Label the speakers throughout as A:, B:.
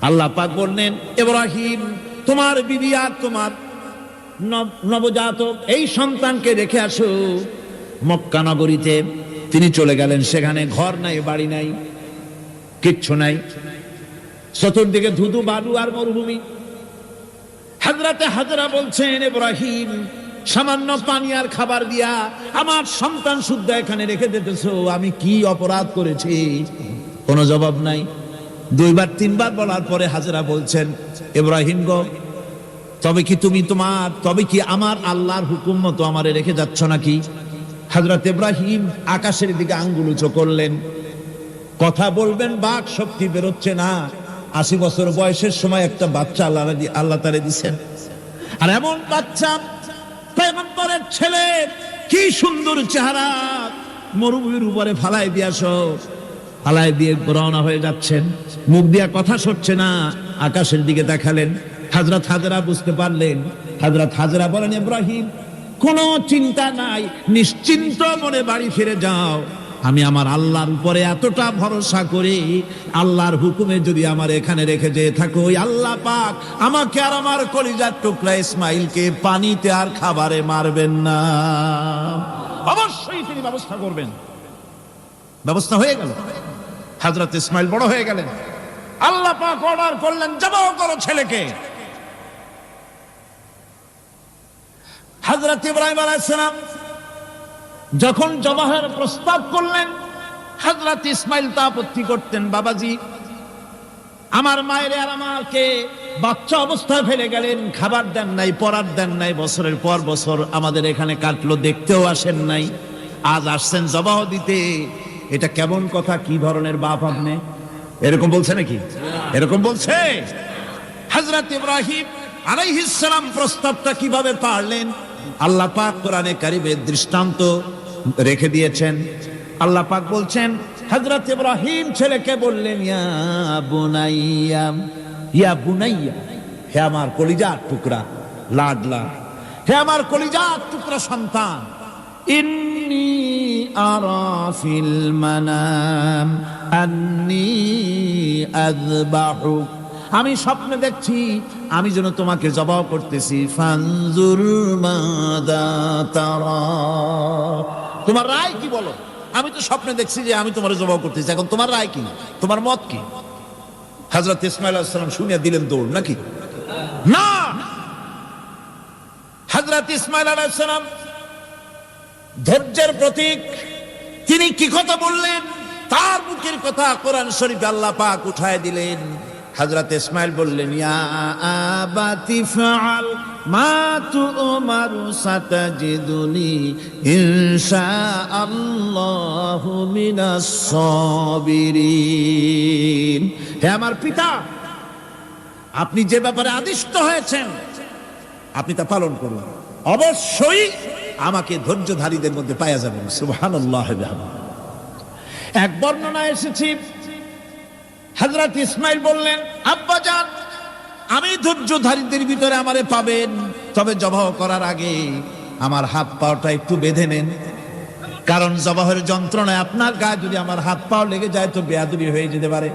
A: আল্লাহ পাক বললেন, ইব্রাহিম তোমার বিবি আর তোমার নবজাতক এই সন্তানকে রেখে আসো মক্কা নগরীতে। তিনি চলে গেলেন, সেখানে ঘর নাই, বাড়ি নাই, কিচ্ছু নাই, চতুর্দিকে ধুধু বালু আর মরুভূমি। হযরতে হাজরা বলছেন, ইব্রাহিম সামান্য পানি আর খাবার দিয়া আমার সন্তান শুদ্ধ এখানে রেখে দিতেছো, আমি কি অপরাধ করেছি? কোনো জবাব নাই। দুইবার তিনবার বলার পরে হাজরা বলছেন, ইব্রাহিম গো, তবে কি আমার আল্লাহর হুকুম মতো আমারে রেখে যাচ্ছ নাকি? হযরত ইব্রাহিম আকাশের দিকে আঙ্গুল উঁচু করলেন। কথা বলবেন, বাক শক্তি বেরোচ্ছে না। 80 বছর বয়সের সময় একটা বাচ্চা আল্লাহ তাআলা দিয়েছেন। আর এমন বাচ্চা, পয়গম্বরের ছেলে, কি সুন্দর চেহারা, মরুভূমির উপরে ফালাই দিয়ে রওনা হয়ে যাচ্ছেন। মুখ দিয়া কথা সরছে না, আকাশের দিকে দেখালেন। হযরত হাজরা বুঝতে পারলেন। হযরত হাজরা বলেন, ইব্রাহিম কোনো চিন্তা নাই, নিশ্চিন্ত মনে বাড়ি ফিরে যাও। আমি আমার আল্লাহর উপরে এতটা ভরসা করি, আল্লাহর হুকুমে যদি আমার এখানে রেখে যেয়ে থাকো, ওই আল্লাহ পাক আমাকে আর আমার কলিজার টুকরা ইসমাইলকে পানিতে আর খাবারে মারবেন না, অবশ্যই তিনি ব্যবস্থা করবেন। ব্যবস্থা হয়ে গেল। হযরত ইসমাইল বড় হয়ে গেলেন। আল্লাহ পাক অর্ডার করলেন, জবাহ করো ছেলেকে। হযরত ইব্রাহিম আলাইহিস সালাম যখন জবাহের প্রস্তাব করলেন, হযরত ইসমাইল তা আপত্তি করতেন, বাবাজি আমার মায়ের আর আমাকে বাচ্চা অবস্থায় ফেলে গেলেন, খাবার দেন নাই, পরার দেন নাই, বছরের পর বছর আমাদের এখানে কাটলো, দেখতেও আসেন নাই, আজ আসছেন জবাহ দিতে। এটা কেমন কথা? কি ধরনের বাপ আপনি? এরকম বলছে নাকি? এরকম বলছে? হযরত ইব্রাহিম আলাইহিস সালাম প্রস্তাবটা কিভাবে পারলেন? আল্লাহ পাক কোরআনে কারিমে দৃষ্টান্ত রেখে দিয়েছেন। আল্লাহ পাক বলছেন, হযরত ইব্রাহিম ছেলেকে বললেন, ইয়া বুনাইয়া, হে আমার কলিজার টুকরা লাডলা, হে আমার কলিজার টুকরা সন্তান, ইন্নী আরা ফিল মানাম আন্নী আযবাহুক, আমি স্বপ্নে দেখছি আমি যেন তোমাকে জবাহ করতেছি। ফানজুর মাযা তারা, তোমার রায় কি বলো? আমি তো স্বপ্নে দেখছি যে আমি তোমার জবাহ করতেছি, এখন তোমার রায় কি, তোমার মত কি? হযরত ইসমাঈল আলাইহিস সালাম শুনিয়া দিলেন দৌড়, নাকি না? হযরত ইসমাঈল আলাইহিস সালাম ধৈর্যের প্রতীক। তিনি কি কথা বললেন? তার মুখের কথা কোরআন শরীফে আল্লাহ পাক উঠায় দিলেন। হযরত ইসমাঈল বললেন, ইয়া আবাতি ফাআল মা তু'মারু সাতাজিদুনি ইনশাআল্লাহু মিনাস সাবিরিন, হে আমার পিতা, আপনি যে ব্যাপারে আদিষ্ট হয়েছেন আপনি তা পালন করুন, অবশ্যই আমাকে ধৈর্যধারীদের মধ্যে পাওয়া যাবেন। সুবহানাল্লাহ। এক বর্ণনায় এসেছে, হযরত ইসমাঈল বললেন, আব্বাজান আমি ধৈর্যধারীদের ভিতরে আমারে পাবেন, তবে জবাহ করার আগে আমার হাত পাওটা একটু বেঁধে নেন, কারণ জবাহের যন্ত্রণায় আপনার গায়ে যদি আমার হাত পাও লেগে যায় তো বেয়াদবি হয়ে যেতে পারে।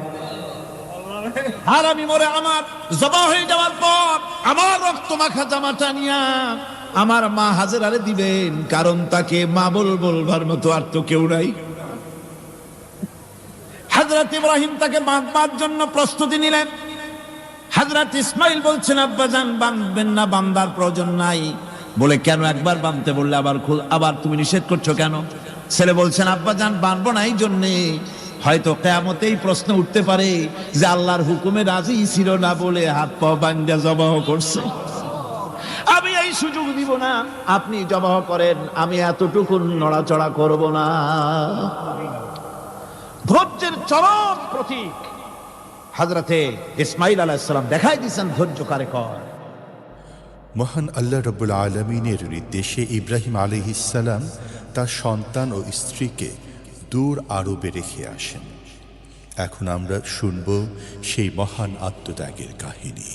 A: আর আমি মরে আমার জবাহ হয়ে যাওয়ার পর আমার রক্ত মাখা জামাটা নিয়া আমার মা হাজেরারে দিবেন, কারণ তাকে মা বলবার মতো আর তো কেউ নাই। হযরত ইব্রাহিম তাকে বাঁধবার জন্য প্রস্তুতি নিলেন। হযরত ইসমাঈল বলছেন, আব্বাজান বাঁধবেন না, বাঁধার প্রয়োজন নাই। বলে, কেন? একবার বাঁধতে বললে আবার তুমি নিষেধ করছো কেন? ছেলে বলছেন, আব্বাজান বাঁধবো না এই জন্যে, হয়তো কিয়ামতেই প্রশ্ন উঠতে পারে যে আল্লাহর হুকুমে রাজি ছিল না বলে হাত পা বাঁধা জবাহ করছে। আমি এই সুযোগ দিব না, আপনি জবাহ করেন, আমি এতটুকু নড়াচড়া করব না। ধৈর্যের চরম প্রতীক হযরতে ইসমাঈল আলাইহিস সালাম দেখাই দিয়েছেন ধৈর্য কারে কয়।
B: মহান আল্লাহ রাব্বুল আলামিনের নির্দেশে ইব্রাহিম আলাইহিস সালাম তার সন্তান ও স্ত্রীকে দূর আরবে রেখে আসেন। এখন আমরা শুনব সেই মহান আত্মত্যাগের কাহিনী।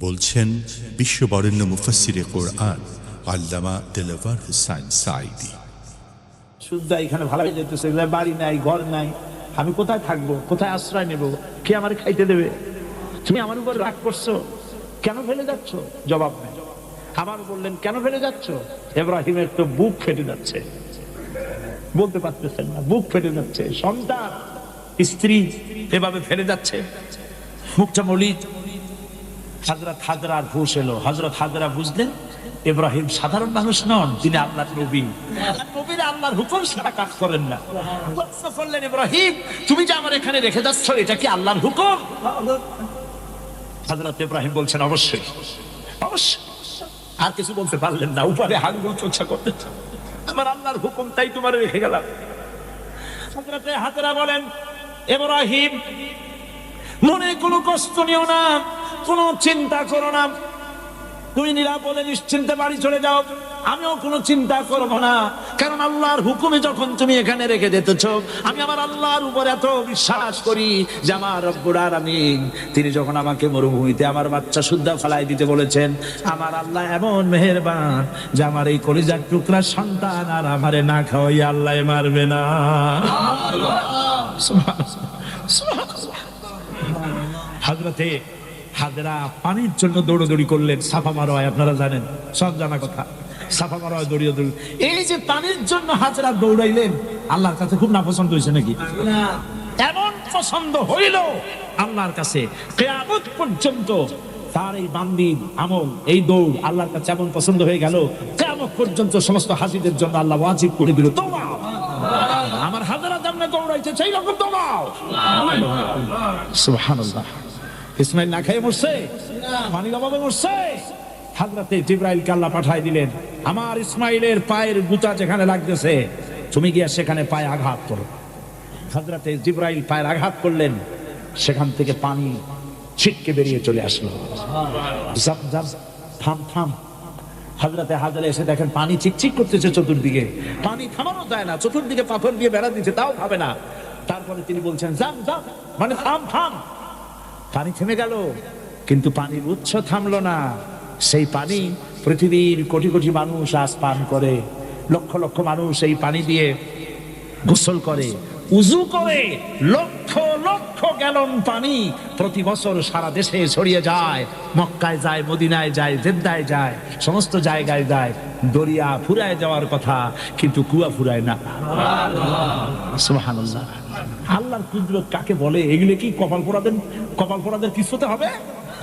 B: বলছেন বিশ্ববরেণ্য মুফাসসিরে কোরআন আল্লামা দেলাওয়ার হোসাইন সাঈদী।
A: শুদ্ধ এখানে ভালো হয়ে যেতেছে, বাড়ি নাই, ঘর নাই, আমি কোথায় থাকবো, কোথায় আশ্রয় নেব, কে আমার খাইতে দেবে? তুমি আমার উপর রাগ করছো, কেন ফেলে যাচ্ছ? জবাব নেই। আবার বললেন, কেন ফেলে যাচ্ছ? ইব্রাহিমের তো বুক ফেটে যাচ্ছে, বলতে পারতেছেন না, বুক ফেটে যাচ্ছে। সন্তান, স্ত্রী এভাবে ফেলে যাচ্ছে, মুখটা মলিন। হযরত হাজরার হুঁশ এলো। হযরত হাজরা বুঝলেন ইব্রাহিম সাধারণ মানুষ নন, তিনি আল্লাহর নবী। নবীরা আল্লাহর হুকুম ছাড়া কাজ করেন না। প্রশ্ন করলেন, ইব্রাহিম তুমি যে আমার এখানে রেখে যাচ্ছ, এটা কি আল্লাহর হুকুম? হযরত ইব্রাহিম বলছেন, অবশ্যই অবশ্যই। আর কিছু বলতে পারলেন না, উপরে আঙ্গুল চোখা করতে, আমার আল্লাহর হুকুম, তাই তোমার রেখে গেলাম। হযরত হাজরা বলেন, ইব্রাহিম মনে কোনো কষ্ট নিও না, কোনো চিন্তা করো না, তুমি নিরাপদে নিশ্চিন্তে বাড়ি চলে যাও, আমিও কোনো চিন্তা করব না। কারণ আল্লাহর হুকুমে যখন তুমি এখানে রেখে যেতেছ, আমি আমার আল্লাহর উপর এত বিশ্বাস করি যে আমার রব্বুল আলামিন তিনি যখন আমাকে মরুভূমিতে আমার বাচ্চা সুদ্ধা ফেলাই দিতে বলেছেন, আমার আল্লাহ এমন মেহেরবান যে আমার এই কলিজার টুকরা সন্তান আর আমারে না খাওয়াই আল্লাহ মারবে না। হযরতে হাজরা পানির জন্য দৌড়াদৌড়ি করলেন। সাফা মারোয় আপনারা জানেন, সব জানা কথা। সাফা মারোয় দৌড়িয়ে দৌড়ি, এই যে পানির জন্য হাজরা দৌড়াইলেন, আল্লাহর কাছে খুব নাপছন্দ হয়েছে নাকি? এমন পছন্দ হইল আল্লাহর কাছে, কিয়ামত পর্যন্ত তার এই বান্দির আমল, এই দৌড় আল্লাহর কাছে এমন পছন্দ হয়ে গেল, কিয়ামত পর্যন্ত সমস্ত হাজীদের জন্য আল্লাহ ওয়াজিব করে দিল, দৌড়াও, আমার হাজরা যেমন দৌড়াইছে সেই রকম দৌড়াও। সুবহানাল্লাহ। ইসমাইল না খেয়ে মরছে, পানির অভাবে মরছে। হযরতে জিবরাইলকে আল্লাহ পাঠাই দিলেন, আমার ইসমাইলের পায়ের গুতা যেখানে লাগতেছে তুমি গিয়ে সেখানে পায়ে আঘাত করো। হযরতে জিবরাইল পায়ের আঘাত করলেন, সেখান থেকে পানি ছিটকে বেরিয়ে চলে আসলো। জাপ জাপ, থাম থাম। হযরতে হাজরা এসে দেখেন পানি চিকচিক করতেছে চতুর্দিকে, পানি থামানো যায় না, চতুর্দিকে পাথর দিয়ে বেড়া দিচ্ছে, তাও খাবে না। তারপরে তিনি বলছেন, জাম জাম, মানে থাম থাম। পানি থেমে গেল, কিন্তু পানির উৎস থামলো না। সেই পানি পৃথিবীর কোটি কোটি মানুষ আজ পান করে, লক্ষ লক্ষ মানুষ এই পানি দিয়ে গোসল করে, উযু করে। লক্ষ লক্ষ গ্যালন পানি প্রতি বছর সারা দেশে ছড়িয়ে যায়, মক্কায় যায়, মদিনায় যায়, জেদ্দায় যায়, সমস্ত জায়গায় যায়। দরিয়া ফুরায় যাওয়ার কথা, কিন্তু কুয়া ফুরায় না। সুবহানাল্লাহ। আল্লাহর কুদরত কাকে বলে? এগুলো কি কপাল পোড়াদের কিসমতে হবে?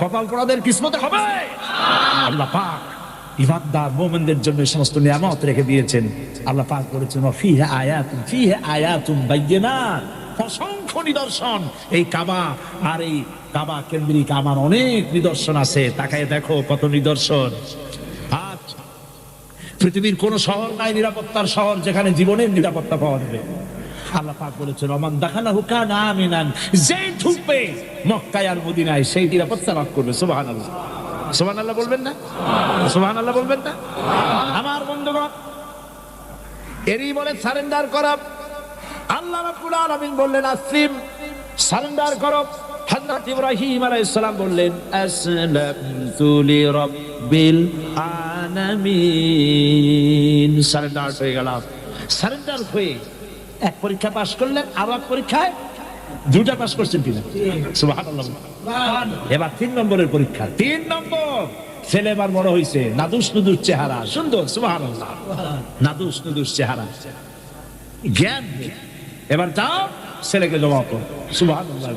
A: কপাল পোড়াদের কিসমতে হবে? আল্লাহ পাক ইমানদার মুমিনদের জন্য সমস্ত নিয়ামত রেখে দিয়েছেন। আল্লাহ পাক বলেছেন, ফিহা আয়াতুন বায়্যিনাত, অসংখ্য নিদর্শন। এই কাবা আর এই কাবা কেন্দ্রিক আমার অনেক নিদর্শন আছে, তাকায় দেখো কত নিদর্শন। আজ পৃথিবীর কোন শহর নাই নিরাপত্তার শহর যেখানে জীবনের নিরাপত্তা পাওয়া যাবে। আল্লাহ পাক বলেছেন, ওমান দাখালাহু কানা আমিনান, যেই ঢুকবে মক্কায় আর মদিনায় সেই নিরাপত্তা লাভ করবে। সুবহানাল্লাহ, সুবহানাল্লাহ বলবেন না? সুবহানাল্লাহ বলবেন না? আমার বন্ধুগণ, এরই বলে সারেন্ডার করা। আল্লাহ রাব্বুল আলামিন বললেন, আসলিম, সারেন্ডার করো। হযরত ইব্রাহিম আলাইহিস সালাম বললেন, আসলামতু লিরাব্বিল আলামিন, সারেন্ডার হয়ে গেলাম। সারেন্ডার হয়ে এক পরীক্ষা পাস করলেন, আর এক পরীক্ষায় দুটা পাস করছেন কিনা? সুবহানাল্লাহ। এবার 3 নম্বরের পরীক্ষা, 3 নম্বর। ছেলে এবার বড় হয়েছে, নাদুস নুদুস চেহারা, সুন্দর। সুবহানাল্লাহ, নাদুস নুদুস চেহারা, জ্ঞান। এবার যাও ছেলেকে জবাব করো। সুবহানাল্লাহ।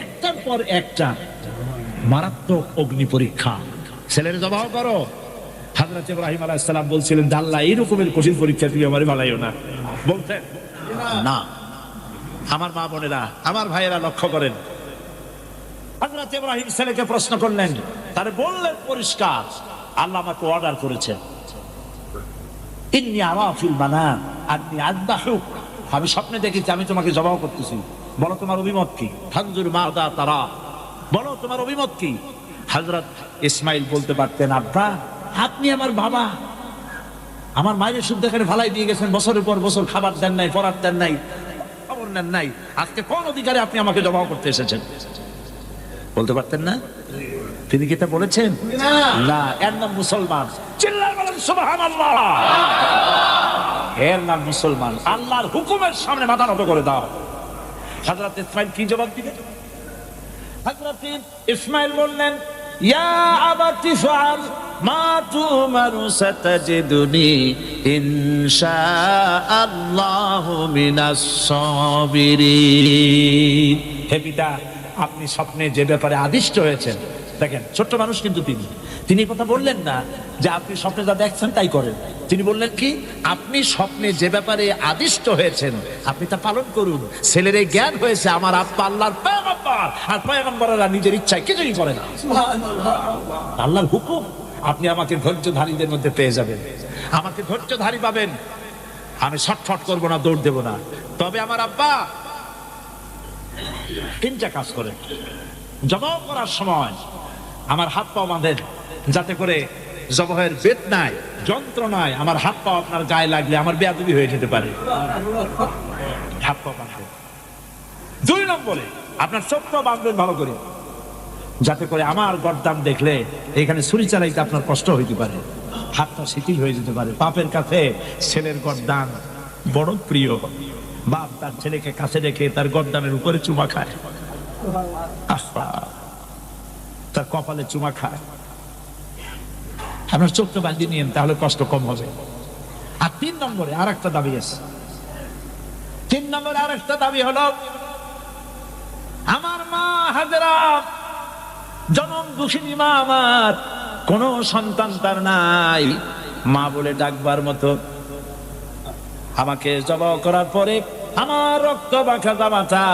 A: একটার পর একটা মারাত্মক অগ্নি পরীক্ষা, ছেলের জবাব করো। হযরত ইব্রাহিম আলাইহিস সালাম বলছিলেন, আল্লাহ এই রকমের কঠিন পরীক্ষা তুমি আমারে বানাইও না। বলতেন না। আমার মা বোনেরা, আমার ভাইয়েরা লক্ষ্য করেন, হযরত ইব্রাহিম ছেলেকে প্রশ্ন করলেন, তারে বললেন পরিষ্কার, আল্লাহ আমাকে অর্ডার করেছেন, ইন্নী আরা ফিল মানাম আন্নী আযবাহুক, আমি স্বপ্নে দেখেছি আমি তোমাকে জবাব করতেছি, বলো তোমার অভিমত কি? ফানজুর মাযা তারা, বলো তোমার অভিমত কি? হযরত ইসমাইল বলতে পারতেন, আব্বা আপনি আমার বাবা, আমার মায়ের শুদ্ধ এখানে ফালাই দিয়ে গেছেন, বছরের পর বছর খাবার দেন নাই, পড়ার দেন নাই, খবর নেন নাই, আজকে কোন অধিকারে আপনি আমাকে জবাব করতে এসেছেন? বলতে পারতেন না? তিনি কি তা বলেছেন? না। এর নাম মুসলমান। চিল্লায় বলেন সুবহানাল্লাহ। এর নাম মুসলমান। আল্লাহর হুকুমের সামনে মাথা নত করে দাও। হযরত ইসমাইল কি জবাব দিলেন? হযরত ইসমাঈল বললেন, ইয়া আবাতি ফাআল মা তুমারু সাতাজিদুনি ইনশাআল্লাহু মিনাস সাবিরিন। হে পিতা, আপনি স্বপ্নে যে ব্যাপারে আদিষ্ট হয়েছেন, দেখেন ছোট্ট মানুষ কিন্তু তিনি কথা বললেন না যে আপনি স্বপ্নে যা দেখছেন তাই করেন। তিনি বললেন কি, আপনি স্বপ্নে যে ব্যাপারে আদিষ্ট হয়েছেন আপনি তা পালন করুন। ছেলের এই জ্ঞান হয়েছে আমার আব্বা আল্লাহর পয়গম্বর, আর পয়গম্বররা নিজের ইচ্ছায় কিছুই করে না, আল্লাহর হুকুম। আপনি আমাকে ধৈর্যধারীদের মধ্যে পেয়ে যাবেন, আমাকে ধৈর্যধারী পাবেন। আমি ছটফট করবো না, দৌড় দেব না। তবে আমার আব্বা তিনটা কাজ করেন। জবাব করার সময় আমার হাত পা বাঁধেন, যাতে করে জবাহের বেদনায় যন্ত্রণায় আমার হাত পা আপনার গায়ে লাগলে আমার বেয়াদবি হয়ে যেতে পারে। হাত পা বাঁধেন। 2 নম্বরে আপনার চোখটা বাঁধবেন ভালো করে, যাতে করে আমার গর্দান দেখলে এখানে ছুরি চালাইতে আপনার কষ্ট হইতে পারে, হাতটা শিথিল হয়ে যেতে পারে। বাপের কাছে ছেলের গর্দান বড় প্রিয়। বাপ তার ছেলেকে কাছে রেখে তার গর্দানের উপরে চুমা খায়, তার কপালে চুমা খায়। আপনার চোখটা বাঁধিয়ে নিয়েন, তাহলে কষ্ট কম হবে। আর 3 নম্বরে আর একটা দাবি আছে। 3 নম্বরে আর একটা দাবি হলো, আমার মা হাজেরা জনম দুঃখিনী মা, আমার কোন সন্তান তার নাই, মা বলে ডাকবার মতো আমাকে জবাই করার পরে আমার রক্ত মাখা জামাটা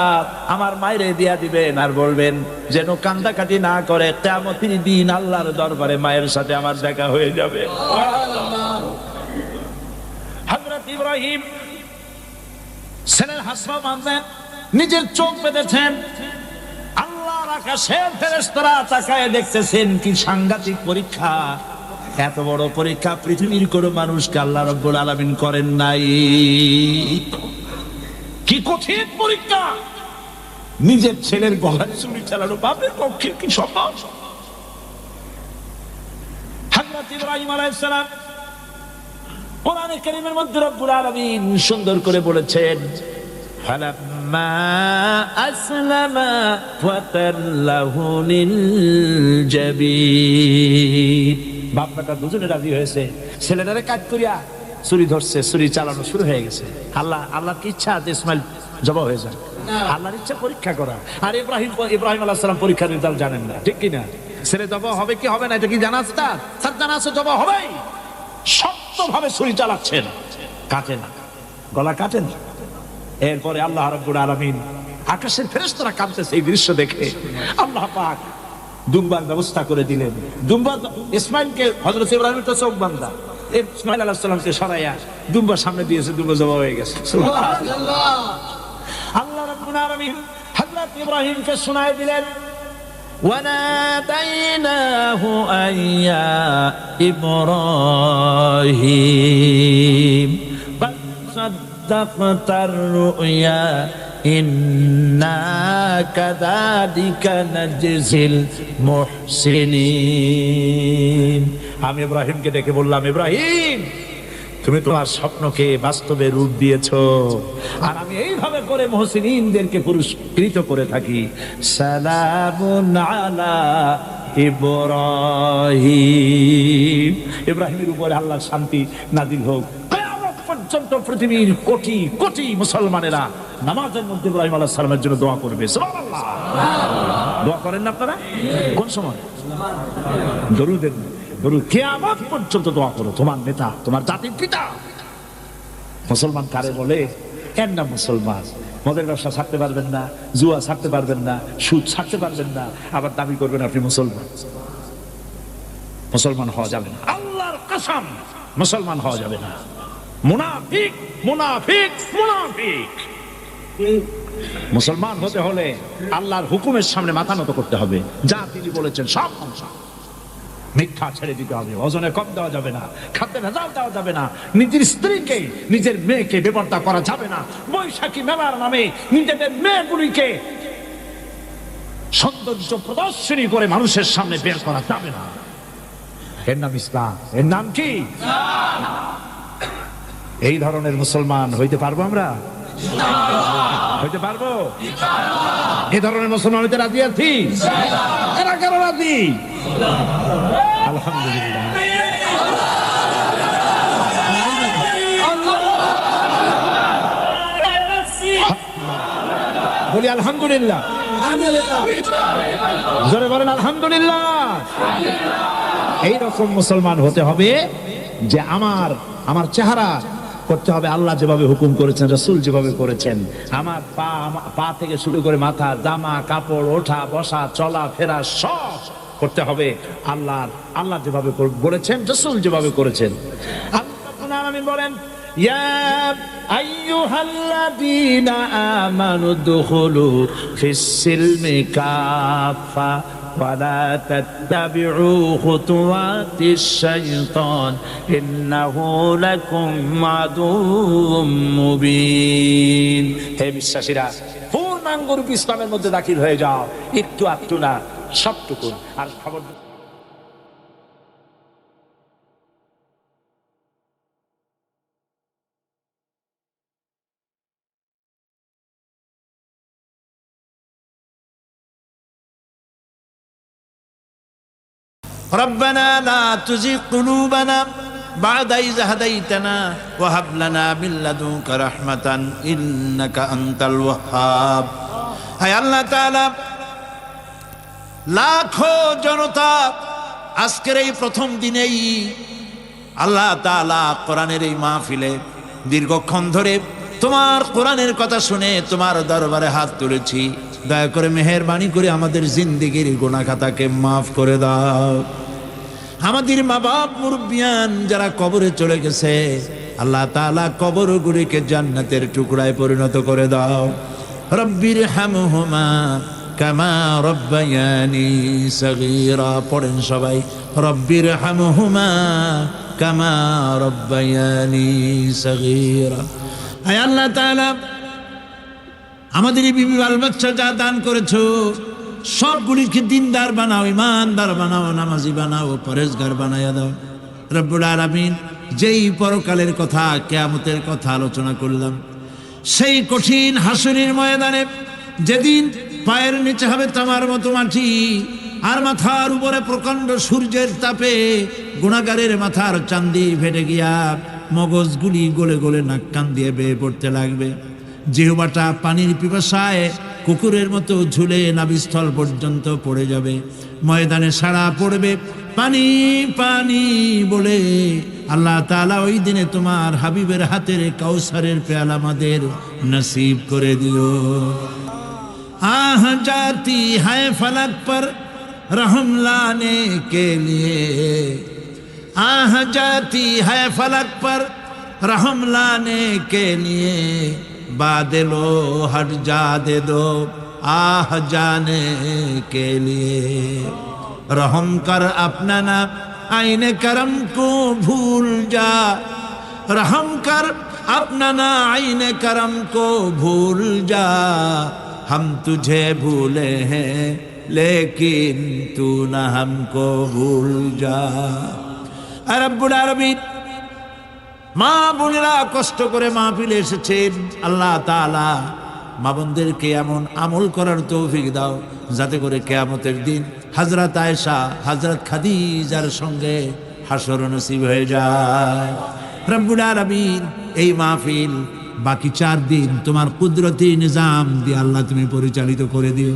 A: আমার মায়েরে দিয়া দিবেন, আর বলবেন যেন কান্দাকাটি না করে। কিয়ামতের দিন আল্লাহর দরবারে মায়ের সাথে আমার দেখা হয়ে যাবে। হযরত ইব্রাহিম ছেলের হাসপা বাঁধলেন, নিজের চোখ বেঁধেছেন। আল্লাহর আকাশের ফেরেশতারা তাকায় দেখতেছেন, কি সাংঘাতিক পরীক্ষা। এত বড় পরীক্ষা পৃথিবীর কোন মানুষকে আল্লাহ রাব্বুল আলামিন করেন নাই। কি কঠিন পরীক্ষা! নিজের ছেলের গলায় ছুরি চালানো বাপের পক্ষে কি সম্ভব? হযরত ইব্রাহিম আলাইহিস সালাম কোরআনে কারীমের মধ্যে রব্বুল আলামিন সুন্দর করে বলেছেন, ফালাম্মা আসলামা ওয়াতাল্লাহু লিল জাবিন। বাপ বেটা দুজনে রাজি হয়েছে, ছেলেটারে কাট করিয়া ছুরি ধরছে, ছুরি চালানো শুরু হয়ে গেছে। আল্লাহর কি ইচ্ছা যে ইসমাইল জবাই হয়ে যায়? আল্লাহর ইচ্ছা পরীক্ষা করা। আর ইব্রাহিম আলাইহিস সালাম পরীক্ষার রেজাল্ট জানেন না, ঠিক কিনা? ছেলে জবাই হবে কি হবে না এটা কি জানা আছে? তার জানা আছে জবাই হবেই। শক্তভাবে ছুরি চালাচ্ছেন, কাটে না, গলা কাটে না। এরপরে আল্লাহ রাব্বুল আলামিন, আকাশের ফেরেশতারা কাঁদতেছে এই দৃশ্য দেখে। আল্লাহ পাক দুম্বার ব্যবস্থা করে দিলেন। দুম্বা ইসমাইলকে, হযরত ইব্রাহিমের তো চোখ বাঁধা, ইসমাইল আলাইহিস সালামকে সরাইয়া দুম্বার সামনে দিয়েছে, দুম্বা জবাই হয়ে গেছে। সুবহানাল্লাহ। আল্লাহ রাব্বুল আলামিন হযরত ইব্রাহিমকে শোনায় দিলেন, ওয়ানাদাইনাহু আইয়া ইব্রাহিম সাদ্দাকতার রুয়া ইন্না কাযালিকা নাজজিল মুহসিনিন। আমি ইব্রাহিমকে ডেকে বললাম, ইব্রাহিম তুমি তোমার স্বপ্নকে বাস্তবে রূপ দিয়েছো, আর আমি এইভাবে করে মুহসিনিনদেরকে পুরস্কৃত করে থাকি। সালামুন আলা ইব্রাহিম। ইব্রাহিমের উপরে আল্লাহর শান্তি নাযিল হোক। কিয়ামত পর্যন্ত পৃথিবীর কোটি কোটি মুসলমানেরা নামাজের মধ্যে ইব্রাহিম আলাইহিস সালামের জন্য দোয়া করবে। সুবহানাল্লাহ। দোয়া করেন না আপনারা? কোন সময়? দরুদের কিয়ামত পর্যন্ত দোয়া করো, তোমার নেতা, তোমার জাতির পিতা। মুসলমান কারে বলে? এর নাম মুসলমান। মদের ব্যবসা ছাড়তে পারবেন না, জুয়া ছাড়তে পারবেন না, সুদ ছাড়তে পারবেন না, আবার দাবি করবেন আপনি মুসলমান। মুসলমান হওয়া যাবে না, আল্লাহর কসম মুসলমান হওয়া যাবে না। মুনাফিক মুনাফিক মুনাফিক। মুসলমান হতে হলে আল্লাহর হুকুমের সামনে মাথা নত করতে হবে। যা তিনি বলেছেন সব অংশ। মিথ্যা ছেড়ে দিতে হবে, ওজনে কম দেওয়া যাবে না, খাদ্যে ভেজাল দেওয়া যাবে না, নিজের স্ত্রীকে নিজের মেয়েকে বেপরদা করা যাবে না, বৈশাখী মেলার নামে নিজেদের মেয়েগুলিকে সৌন্দর্য প্রদর্শনী করে মানুষের সামনে বের করা যাবে না। এর নাম ইসলাম। এর নাম কি? এই ধরনের মুসলমান হইতে পারবো আমরা? হইতে পারবো? এ ধরনের মুসলমান হইতে রাজি আছি? এরা কেন রাজি? আলহামদুলিল্লাহ। বলি আলহামদুলিল্লাহ। জোরে বলেন আলহামদুলিল্লাহ। এইরকম মুসলমান হতে হবে যে আমার চেহারা করতে হবে আল্লাহ যেভাবে হুকুম করেছেন, রাসূল যেভাবে করেছেন। আমার পা থেকে শুরু করে মাথা, জামা কাপড়, ওঠা বসা, চলা ফেরা সব করতে হবে আল্লাহ যেভাবে বলেছেন, রাসূল যেভাবে করেছেন। আল্লাহ রাব্বুল আলামিন বলেন, ইয়া আইয়ুহাল্লাযীনা আমানু দুখুলু ফিস-সিলমি কাফা ওয়ালা তাত্তাবিউ খুতুওয়াতিশ শাইতান ইন্নাহু লাকুম আদুউম মুবিন। হে বিশ্বাসীরা, পূর্ণাঙ্গরূপী ইসলামের মধ্যে দাখিল হয়ে যাও। একটু না, সবটুকু। আর খবর ربنا لا تزغ قلوبنا بعد إذ هديتنا وهب لنا من لدنك رحمة إنك أنت الوهاب। হায় আল্লাহ তাআলা, লাখো জনতা আজকের এই প্রথম দিনেই আল্লাহ তাআলা কোরআনের এই মাহফিলে দীর্ঘক্ষণ ধরে তোমার কোরআনের কথা শুনে তোমার দরবারে হাত তুলেছি। দয়া করে মেহেরবানি করে আমাদের জিন্দেগির গুনাহ খাতাকে মাফ করে দাও। আমাদের মা বাপ মুরব্বিয়ান যারা কবরে চলে গেছে, আল্লাহ তাআলা কবরগুলিকে জান্নাতের টুকরায় পরিণত করে দাও। রব্বির হামহুমা কামা রব্বায়ানি সগীরা। পড়েন সবাই, রব্বির হামহুমা কামা রব্বায়ানি সগীরা। আয় আল্লাহ তাআলা, আমাদের এই বিবি বাল বাচ্চা যা দান করেছো সবগুলিকে দিনদার বানাও, ইমানদার বানাও, নামাজি বানাও, পরেজগার বানাইয়া দাও। রব্বুল আলামিন, যেই পরকালের কথা, কিয়ামতের কথা আলোচনা করলাম, সেই কঠিন হাসরের ময়দানে যেদিন পায়ের নিচে হবে তামার মতো মাটি, আর মাথার উপরে প্রকাণ্ড সূর্যের তাপে গুনাহগারের মাথার চান্দি ফেটে গিয়া মগজগুলি গলে গলে নাক কান দিয়ে বেয়ে পড়তে লাগবে। জিহ্বাটা পানির পিপাসায় কুকুরের মতো ঝুলে নাভিস্থল পর্যন্ত পড়ে যাবে। ময়দানে সাড়া পড়বে পানি পানি বলে। আল্লাহ তাআলা ওই দিনে তোমার হাবিবের হাতের কাউসারের পেয়ালা আমাদের নসিব করে দিও। আহ জাতি হ্যায় ফলক পর রহম লানে কে লিয়ে, আহ জাতি হ্যায় ফলক পর রহম লানে কে লিয়ে, बादलो हट जा दे दो आह जाने के लिए। रहम कर अपना ना आईने करम को भूल जा, रहम कर अपना ना आईने करम को भूल जा। हम तुझे भूले हैं लेकिन तू ना हमको भूल जा। रब्बुल आलमीन, মা বোনেরা কষ্ট করে মাহফিলে এসেছেন, আল্লাহ তাআলা মা বোনদেরকে এমন আমল করার তৌফিক দাও যাতে করে কিয়ামতের দিন হযরত আয়েশা, হযরত খাদিজার সঙ্গে হাসর নসিব হয়ে যায়। রব্বুল আলামিন, এই মাহফিল বাকি 4 দিন তোমার কুদরতি নিজাম দিয়ে আল্লাহ তুমি পরিচালিত করে দিও।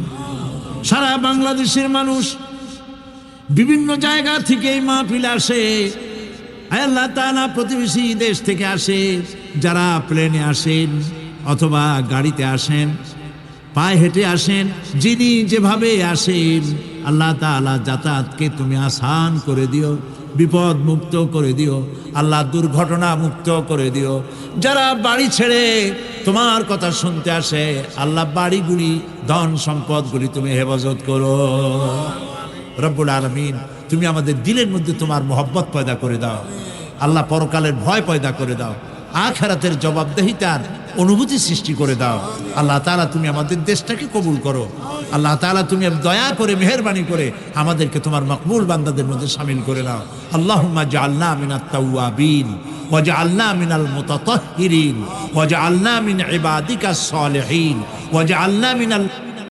A: সারা বাংলাদেশের মানুষ বিভিন্ন জায়গা থেকে এই মাহফিলে আসে। আল্লাহ তাআলা প্রতিবেশী দেশ থেকে আসে, যারা প্লেনে আসেন অথবা গাড়িতে আসেন, পায়ে হেঁটে আসেন, যিনি যেভাবে আসেন, আল্লাহ তাআলা যাতায়াতকে তুমি আসান করে দিও, বিপদ মুক্ত করে দিও, আল্লাহ দুর্ঘটনা মুক্ত করে দিও। যারা বাড়ি ছেড়ে তোমার কথা শুনতে আসে, আল্লাহ বাড়িগুলি, ধন সম্পদগুলি তুমি হেফাজত করো। রব্বুল আলামিন, তুমি আমাদের দিলের মধ্যে তোমার মহব্বত পয়দা করে দাও। আল্লাহ, পরকালের ভয় পয়দা করে দাও, আখিরাতের জবাবদিহিতার অনুভূতি সৃষ্টি করে দাও। আল্লাহ তাআলা, তুমি আমাদের দেশটাকে কবুল করো। আল্লাহ তাআলা, তুমি দয়া করে মেহেরবানি করে আমাদেরকে তোমার মকবুল বান্দাদের মধ্যে শামিল করে নাও। আল্লাহুম্মা জাআলনা মিনাত তাওয়াবিন ওয়াজআলনা মিনাল মুতাতাহহিরিন ওয়াজআলনা মিন ইবাদিকাস সালিহিন ওয়াজআলনা মিনাল